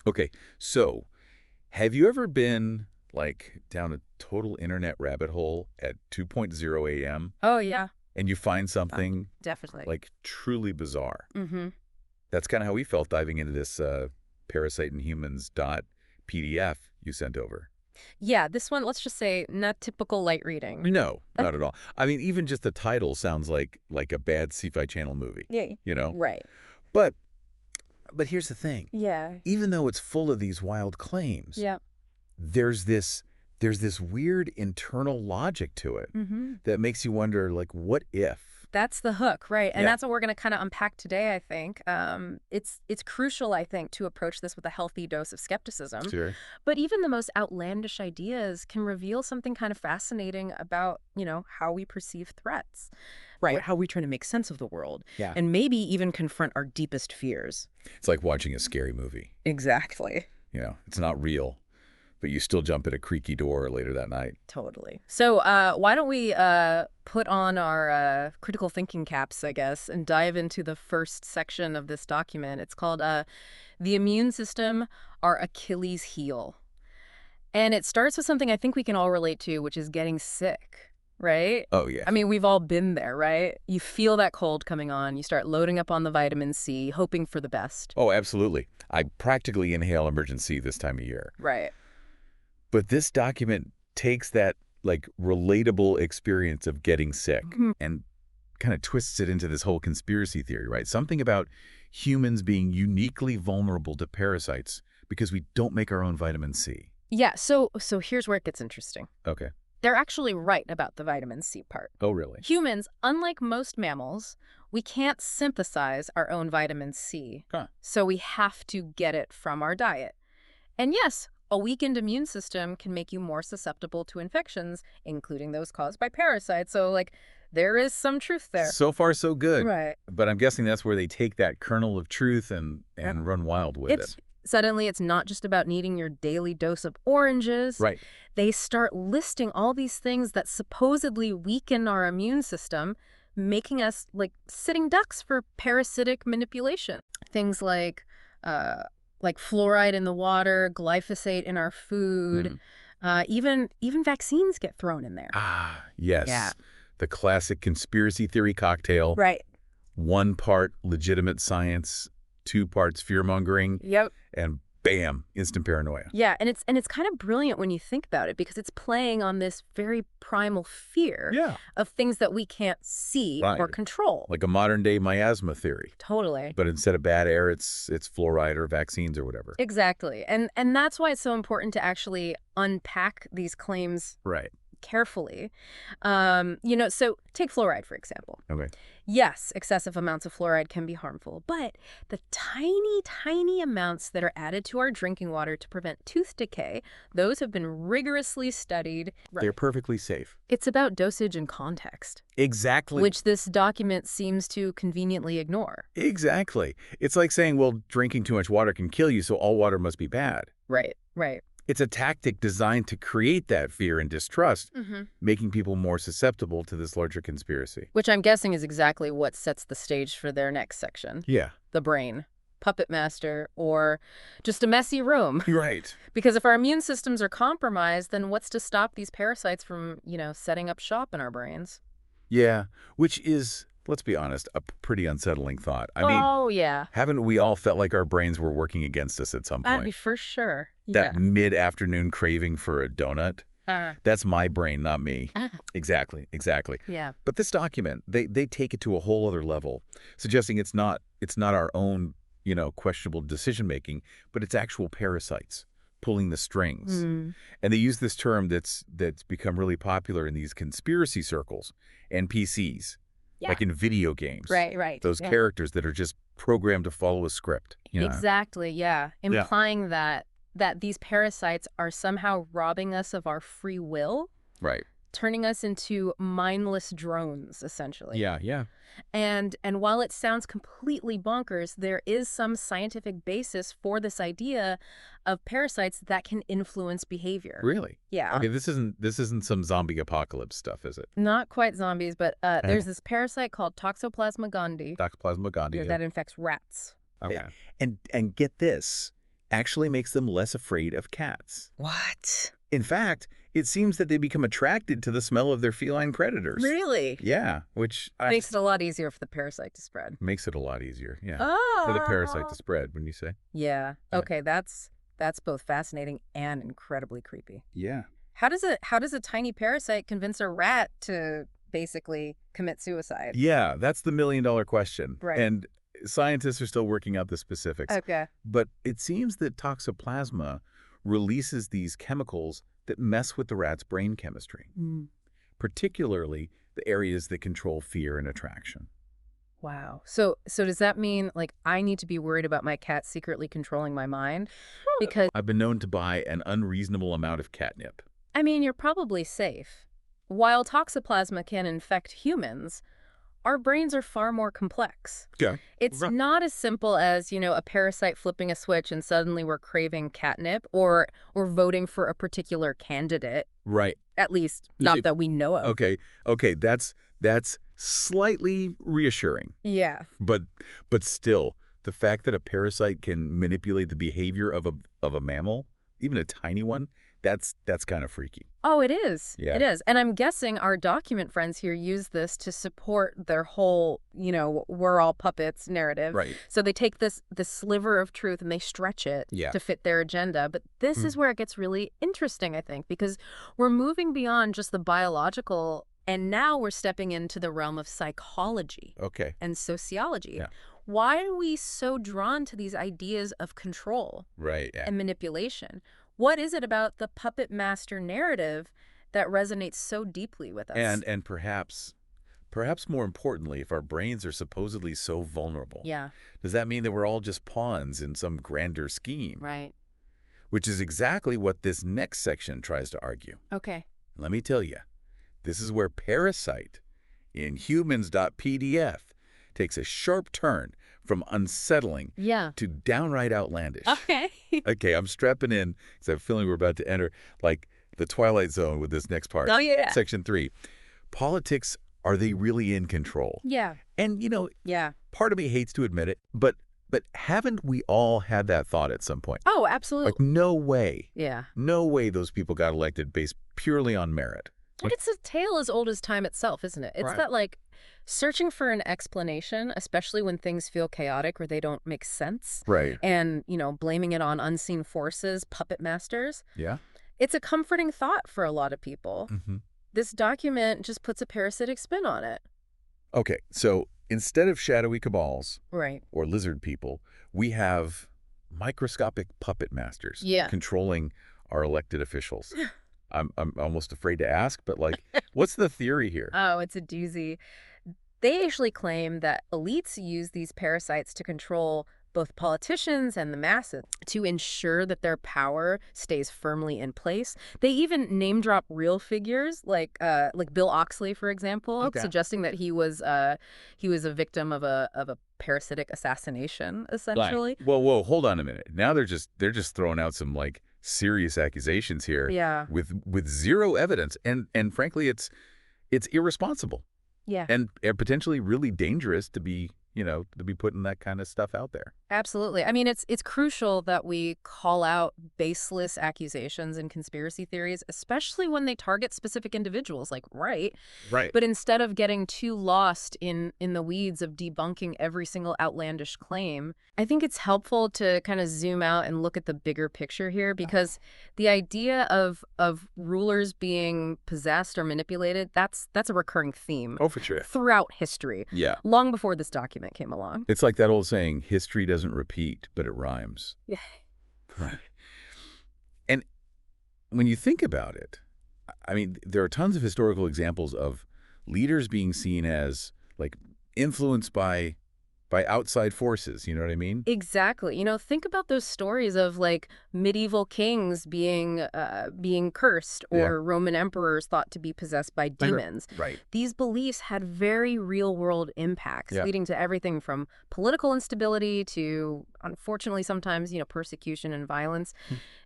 Okay, so have you ever been, like, down a total internet rabbit hole at 2:00 a.m. Oh, yeah. and you find something, Definitely. like, truly bizarre? Mm-hmm. That's kind of how we felt diving into this Parasite in Humans .pdf you sent over. Yeah, this one, let's just say, not typical light reading. No, not at all. I mean, even just the title sounds like a bad Sci-Fi Channel movie, Yeah. you know? Right. But but here's the thing. Yeah. Even though it's full of these wild claims, Yeah. there's this weird internal logic to it Mm-hmm. that makes you wonder, like, what if? That's the hook, right? And Yeah. that's what we're going to kind of unpack today, I think. It's crucial, I think, to approach this with a healthy dose of skepticism. Sure. But even the most outlandish ideas can reveal something kind of fascinating about, how we perceive threats. Right, What? how we try to make sense of the world. Yeah. And maybe even confront our deepest fears. It's like watching a scary movie. Exactly. You know, it's not real, but you still jump at a creaky door later that night. Totally. So why don't we put on our critical thinking caps, I guess, and dive into the first section of this document. It's called The Immune System, Our Achilles Heel. And it starts with something I think we can all relate to, which is getting sick, right? Oh, yeah. I mean, we've all been there, right? You feel that cold coming on. You start loading up on the vitamin C, hoping for the best. Oh, absolutely. I practically inhale emergency this time of year. Right. But this document takes that, like, relatable experience of getting sick and kind of twists it into this whole conspiracy theory, right? Something about humans being uniquely vulnerable to parasites because we don't make our own vitamin C. Yeah, so here's where it gets interesting. Okay. They're actually right about the vitamin C part. Oh, really? Humans, unlike most mammals, we can't synthesize our own vitamin C. Huh. So we have to get it from our diet. And yes, a weakened immune system can make you more susceptible to infections, including those caused by parasites. So, there is some truth there. So far, so good. Right. But I'm guessing that's where they take that kernel of truth and run wild with it. Suddenly, it's not just about needing your daily dose of oranges. Right. They start listing all these things that supposedly weaken our immune system, making us like sitting ducks for parasitic manipulation. Things like fluoride in the water, glyphosate in our food, even vaccines get thrown in there. Ah, yes. Yeah. The classic conspiracy theory cocktail. Right. 1 part legitimate science, 2 parts fear-mongering, Yep. and bam, instant paranoia. Yeah, and it's kind of brilliant when you think about it because it's playing on this very primal fear Yeah. of things that we can't see or Right. control. Like a modern-day miasma theory. Totally. But instead of bad air, it's fluoride or vaccines or whatever. Exactly. And that's why it's so important to actually unpack these claims Right. carefully. So take fluoride, for example. Okay. Yes, excessive amounts of fluoride can be harmful, but the tiny, tiny amounts that are added to our drinking water to prevent tooth decay, those have been rigorously studied. They're perfectly safe. It's about dosage and context, Exactly. which this document seems to conveniently ignore. Exactly. It's like saying, well, drinking too much water can kill you, so all water must be bad. Right. It's a tactic designed to create that fear and distrust, Mm-hmm. making people more susceptible to this larger conspiracy. Which I'm guessing is exactly what sets the stage for their next section. Yeah. The brain, puppet master, or just a messy room. Right. Because if our immune systems are compromised, then what's to stop these parasites from, setting up shop in our brains? Yeah. Which is, let's be honest, a pretty unsettling thought. I mean, Oh, yeah. haven't we all felt like our brains were working against us at some That'd be point? for sure. That mid-afternoon craving for a donut? Yeah. That's my brain, not me. Ah. Exactly. Yeah. But this document, they take it to a whole other level, suggesting it's not our own, questionable decision-making, but it's actual parasites pulling the strings. Mm. And they use this term that's become really popular in these conspiracy circles, NPCs, Yeah. like in video games. Right. Those Yeah. characters that are just programmed to follow a script. Exactly, yeah. Implying that these parasites are somehow robbing us of our free will, Right. turning us into mindless drones, essentially. Yeah. And while it sounds completely bonkers, there is some scientific basis for this idea of parasites that can influence behavior. Really? Yeah. Okay, this isn't some zombie apocalypse stuff, is it? Not quite zombies, but there's this parasite called Toxoplasma gondii Toxoplasma gondii. that infects rats. Okay. And get this, actually makes them less afraid of cats. What? In fact, it seems that they become attracted to the smell of their feline predators. Really? Yeah, which Makes it a lot easier for the parasite to spread. makes it a lot easier, yeah. Oh. For the parasite to spread, wouldn't you say? Yeah. Yeah. Okay, that's both fascinating and incredibly creepy. Yeah. How does a tiny parasite convince a rat to basically commit suicide? Yeah, that's the million-dollar question. Right. And scientists are still working out the specifics. Okay. But it seems that toxoplasma releases these chemicals that mess with the rat's brain chemistry, particularly the areas that control fear and attraction. Wow. So does that mean like I need to be worried about my cat secretly controlling my mind? Because I've been known to buy an unreasonable amount of catnip. I mean, you're probably safe. While toxoplasma can infect humans, our brains are far more complex. Okay. It's not as simple as, a parasite flipping a switch and suddenly we're craving catnip or voting for a particular candidate, Right. at least not that we know of. Okay, that's slightly reassuring. Yeah. But still, the fact that a parasite can manipulate the behavior of a mammal, even a tiny one, that's kind of freaky. Oh, it is. Yeah. It is. And I'm guessing our document friends here use this to support their whole, we're all puppets narrative. Right. So they take this sliver of truth and they stretch it Yeah. to fit their agenda. But this is where it gets really interesting, I think, because we're moving beyond just the biological, and now we're stepping into the realm of psychology Okay. and sociology. Yeah. Why are we so drawn to these ideas of control Right. Yeah. and manipulation? What is it about the puppet master narrative that resonates so deeply with us? And perhaps more importantly, if our brains are supposedly so vulnerable, Yeah, does that mean that we're all just pawns in some grander scheme? right. Which is exactly what this next section tries to argue. Okay. Let me tell you, this is where Parasite in humans.pdf takes a sharp turn from unsettling Yeah. to downright outlandish. Okay. Okay, I'm strapping in because I have a feeling we're about to enter like the Twilight Zone with this next part. Oh, yeah. Section 3. Politics, are they really in control? Yeah. And, Yeah. part of me hates to admit it, but haven't we all had that thought at some point? Oh, absolutely. Like, no way. Yeah. No way those people got elected based purely on merit. And it's a tale as old as time itself, isn't it? It's Right. that, like, searching for an explanation, especially when things feel chaotic or they don't make sense, Right. and, blaming it on unseen forces, puppet masters. Yeah. It's a comforting thought for a lot of people. Mm-hmm. This document just puts a parasitic spin on it. Okay, so instead of shadowy cabals Right. or lizard people, we have microscopic puppet masters Yeah. controlling our elected officials. I'm almost afraid to ask, but what's the theory here? Oh, it's a doozy. They actually claim that elites use these parasites to control both politicians and the masses to ensure that their power stays firmly in place. They even name drop real figures like Bill Oxley, for example, Okay. suggesting that he was a victim of a parasitic assassination, essentially. Whoa, hold on a minute. Now they're just throwing out some serious accusations here Yeah. with zero evidence, and frankly, it's irresponsible Yeah. and potentially really dangerous to be putting that kind of stuff out there. Absolutely. I mean, it's crucial that we call out baseless accusations and conspiracy theories, especially when they target specific individuals, right? Right. But instead of getting too lost in the weeds of debunking every single outlandish claim, I think it's helpful to kind of zoom out and look at the bigger picture here, because the idea of rulers being possessed or manipulated, that's a recurring theme Oh, for sure. throughout history, Yeah. long before this document came along. It's like that old saying, history doesn't repeat, but it rhymes. Yeah. Right. And when you think about it, I mean, there are tons of historical examples of leaders being seen as influenced by outside forces, you know what I mean? Exactly. Think about those stories of medieval kings being cursed, or Yeah. Roman emperors thought to be possessed by demons. Right. These beliefs had very real-world impacts, Yeah. leading to everything from political instability to, unfortunately, sometimes, persecution and violence.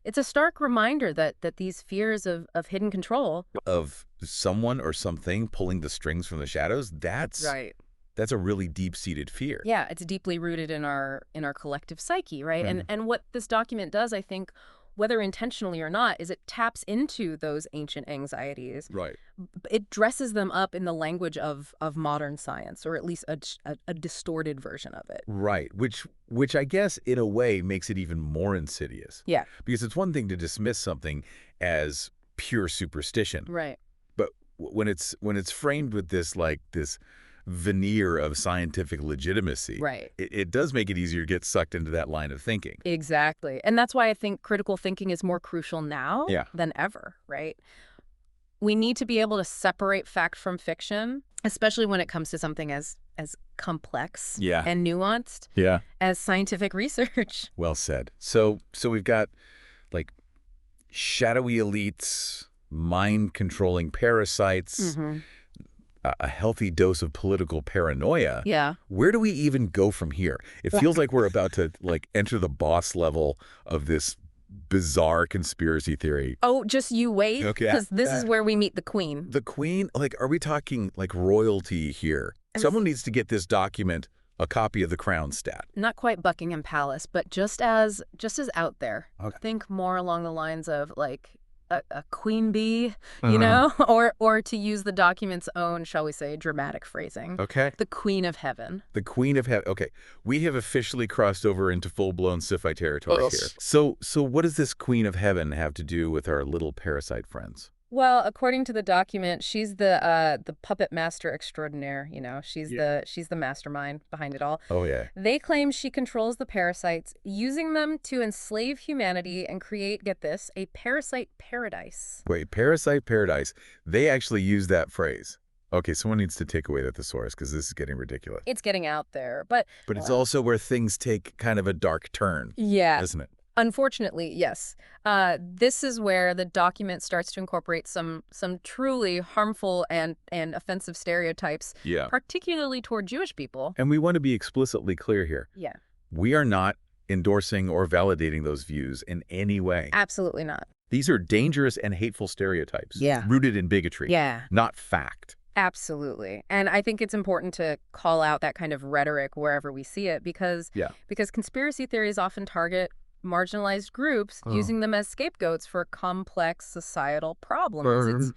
It's a stark reminder that these fears of hidden control. Of someone or something pulling the strings from the shadows, that's That's a really deep-seated fear. Yeah, it's deeply rooted in our collective psyche, right? And what this document does, I think, whether intentionally or not, is it taps into those ancient anxieties. Right. It dresses them up in the language of modern science, or at least a distorted version of it. Right, which I guess in a way makes it even more insidious. Yeah. Because it's one thing to dismiss something as pure superstition, Right. but when it's framed with this veneer of scientific legitimacy, Right. it does make it easier to get sucked into that line of thinking. Exactly. And that's why I think critical thinking is more crucial now than ever, right? We need to be able to separate fact from fiction, especially when it comes to something as complex and nuanced as scientific research. Well said. So we've got like shadowy elites, mind-controlling parasites, a healthy dose of political paranoia. Yeah. Where do we even go from here? It feels like we're about to enter the boss level of this bizarre conspiracy theory. Oh, just you wait, Okay. because this is where we meet the queen. The queen? Like, are we talking like royalty here? Someone needs to get this document a copy of the Crown stat. Not quite Buckingham Palace, but just as out there. Okay. Think more along the lines of like a queen bee, you know, or to use the document's own, shall we say, dramatic phrasing. Okay. The Queen of Heaven. The Queen of Heaven. Okay. We have officially crossed over into full-blown sci-fi territory here. So what does this Queen of Heaven have to do with our little parasite friends? Well, according to the document, she's the puppet master extraordinaire, you know. She's the mastermind behind it all. Oh, yeah. They claim she controls the parasites, using them to enslave humanity and create, get this, a parasite paradise. Wait, parasite paradise. They actually use that phrase. Okay, someone needs to take away that thesaurus because this is getting ridiculous. It's getting out there, but it's also where things take kind of a dark turn, isn't it? Unfortunately, yes. This is where the document starts to incorporate some truly harmful and offensive stereotypes, particularly toward Jewish people. And we want to be explicitly clear here. Yeah. We are not endorsing or validating those views in any way. Absolutely not. These are dangerous and hateful stereotypes rooted in bigotry, not fact. Absolutely. And I think it's important to call out that kind of rhetoric wherever we see it because conspiracy theories often target marginalized groups, using them as scapegoats for complex societal problems.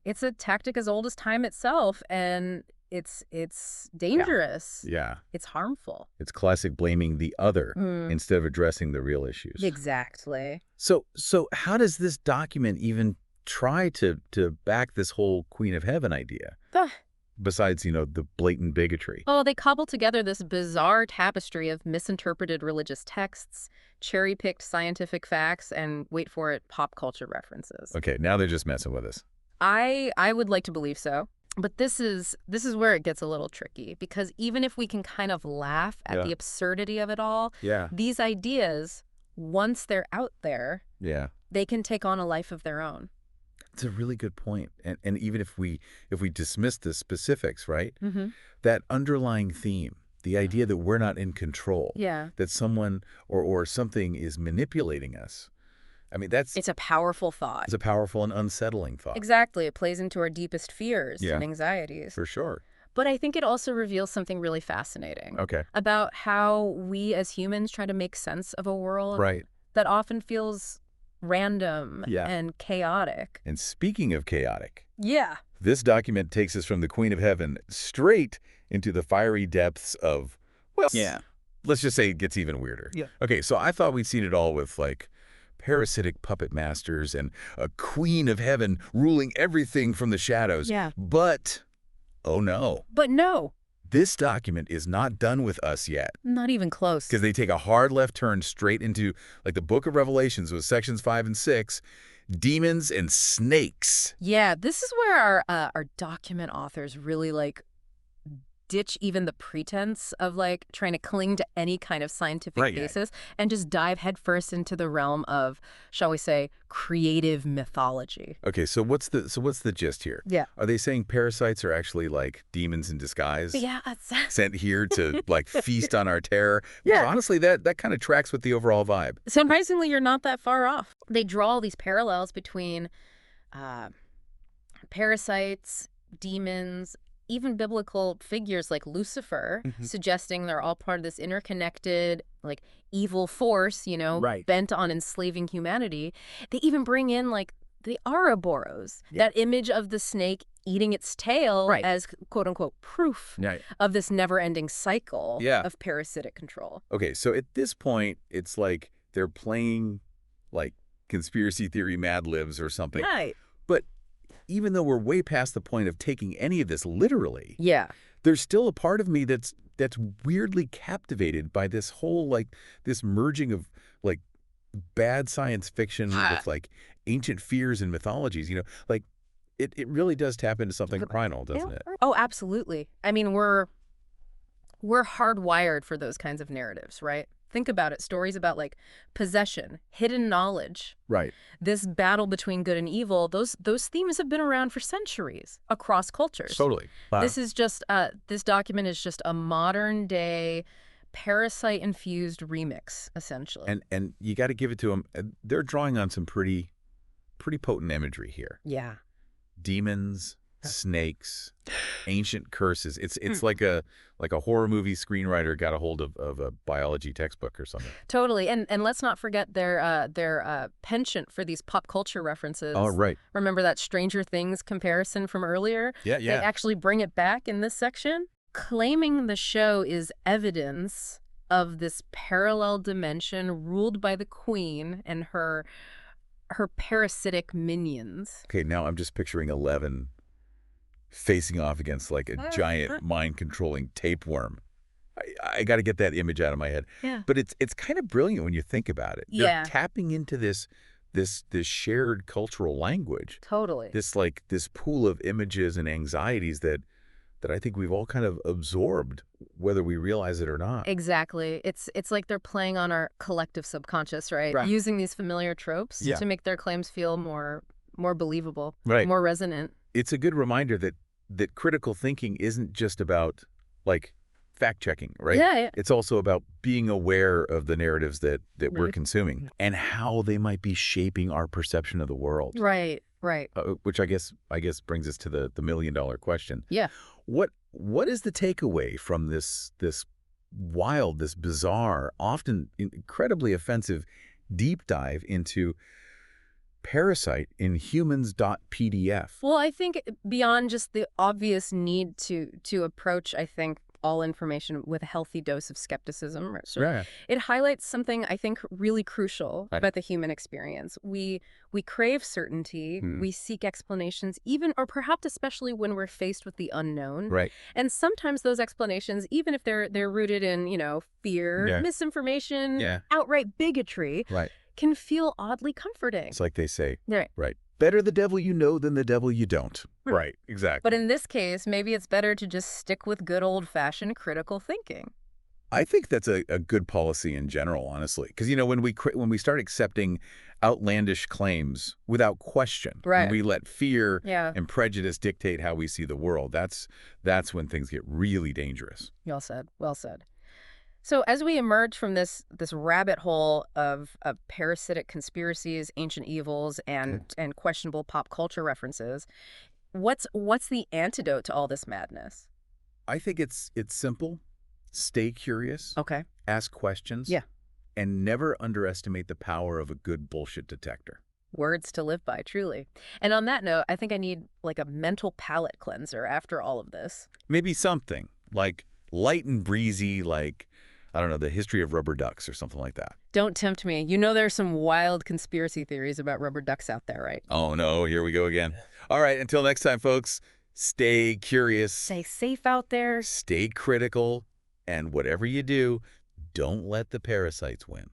It's a tactic as old as time itself, and it's dangerous. Yeah. It's harmful. It's classic blaming the other instead of addressing the real issues. Exactly. So how does this document even try to back this whole Queen of Heaven idea? Besides, the blatant bigotry. Oh, they cobble together this bizarre tapestry of misinterpreted religious texts, cherry-picked scientific facts, and, wait for it, pop culture references. Okay, now they're just messing with us. I would like to believe so. But this is where it gets a little tricky, because even if we can kind of laugh at the absurdity of it all, these ideas, once they're out there, they can take on a life of their own. It's a really good point. And even if we dismiss the specifics, right? That underlying theme, the idea that we're not in control, that someone or something is manipulating us. I mean, it's a powerful thought. It's a powerful and unsettling thought. Exactly. It plays into our deepest fears and anxieties. For sure. But I think it also reveals something really fascinating. Okay. About how we as humans try to make sense of a world that often feels random and chaotic. And speaking of chaotic, this document takes us from the Queen of Heaven straight into the fiery depths of, let's just say it gets even weirder. Okay, so I thought we'd seen it all with like parasitic puppet masters and a Queen of Heaven ruling everything from the shadows. But, oh no. But no. This document is not done with us yet. Not even close. Because they take a hard left turn straight into, like the Book of Revelations with sections 5 and 6, demons and snakes. Yeah, this is where our document authors really ditch even the pretense of trying to cling to any kind of scientific basis and just dive headfirst into the realm of, shall we say, creative mythology. Okay, so what's the gist here? Are they saying parasites are actually like demons in disguise? Sent here to feast on our terror? Because honestly, that kind of tracks with the overall vibe. Surprisingly, you're not that far off. They draw all these parallels between parasites, demons, even biblical figures like Lucifer, suggesting they're all part of this interconnected, like, evil force, Right. bent on enslaving humanity. They even bring in, like, the Ouroboros, Yeah. that image of the snake eating its tail Right. as quote-unquote proof Yeah. of this never-ending cycle Yeah. of parasitic control. Okay, so at this point, it's like they're playing like conspiracy theory Mad Libs or something. Right. But even though we're way past the point of taking any of this literally, Yeah. there's still a part of me that's weirdly captivated by this whole like this merging of like bad science fiction with like ancient fears and mythologies, like it really does tap into something primal, doesn't it? Oh, absolutely. I mean, we're hardwired for those kinds of narratives, right? Think about it. Stories about like possession, hidden knowledge, Right. this battle between good and evil, those themes have been around for centuries across cultures. Totally. This is just this document is just a modern day parasite infused remix, essentially. And you got to give it to them. They're drawing on some pretty potent imagery here. Yeah. Demons, snakes, ancient curses. It's like a horror movie screenwriter got a hold of a biology textbook or something. Totally. And let's not forget their penchant for these pop culture references. Oh, right. Remember that Stranger Things comparison from earlier? Yeah, They actually bring it back in this section, claiming the show is evidence of this parallel dimension ruled by the queen and her parasitic minions. Okay, now I'm just picturing 11 facing off against like a giant mind-controlling tapeworm. I got to get that image out of my head. Yeah. But it's kind of brilliant when you think about it. Yeah. They're tapping into this shared cultural language. Totally. This pool of images and anxieties that I think we've all kind of absorbed, whether we realize it or not. Exactly. It's like they're playing on our collective subconscious, right? Right. Using these familiar tropes Yeah. to make their claims feel more believable, Right. more resonant. It's a good reminder that critical thinking isn't just about like fact-checking, right? Yeah. It's also about being aware of the narratives that we're Right. consuming and how they might be shaping our perception of the world. Right. Which I guess brings us to the million-dollar question. Yeah. What is the takeaway from this wild, this bizarre, often incredibly offensive deep dive into Parasite in humans.pdf? Well, I think beyond just the obvious need to approach, I think, all information with a healthy dose of skepticism, right? So it highlights something I think really crucial Right. about the human experience. We crave certainty. We seek explanations, even or perhaps especially when we're faced with the unknown. Right. And sometimes those explanations, even if they're rooted in, fear, Yeah. misinformation, Yeah. outright bigotry, Right. can feel oddly comforting. It's like they say, Right. right. Better the devil you know than the devil you don't. Right. Exactly. But in this case, maybe it's better to just stick with good old-fashioned critical thinking. I think that's a good policy in general, honestly. Because, when we start accepting outlandish claims without question, Right. when we let fear Yeah. and prejudice dictate how we see the world, that's when things get really dangerous. Well said. Well said. So as we emerge from this rabbit hole of parasitic conspiracies, ancient evils, and questionable pop culture references, what's the antidote to all this madness? I think it's simple. Stay curious. Okay. Ask questions. Yeah. And never underestimate the power of a good bullshit detector. Words to live by, truly. And on that note, I think I need like a mental palate cleanser after all of this. Maybe something like light and breezy, like, I don't know, the history of rubber ducks or something like that. Don't tempt me. There's some wild conspiracy theories about rubber ducks out there, right? Oh, no, here we go again. All right, until next time, folks, stay curious. Stay safe out there. Stay critical. And whatever you do, don't let the parasites win.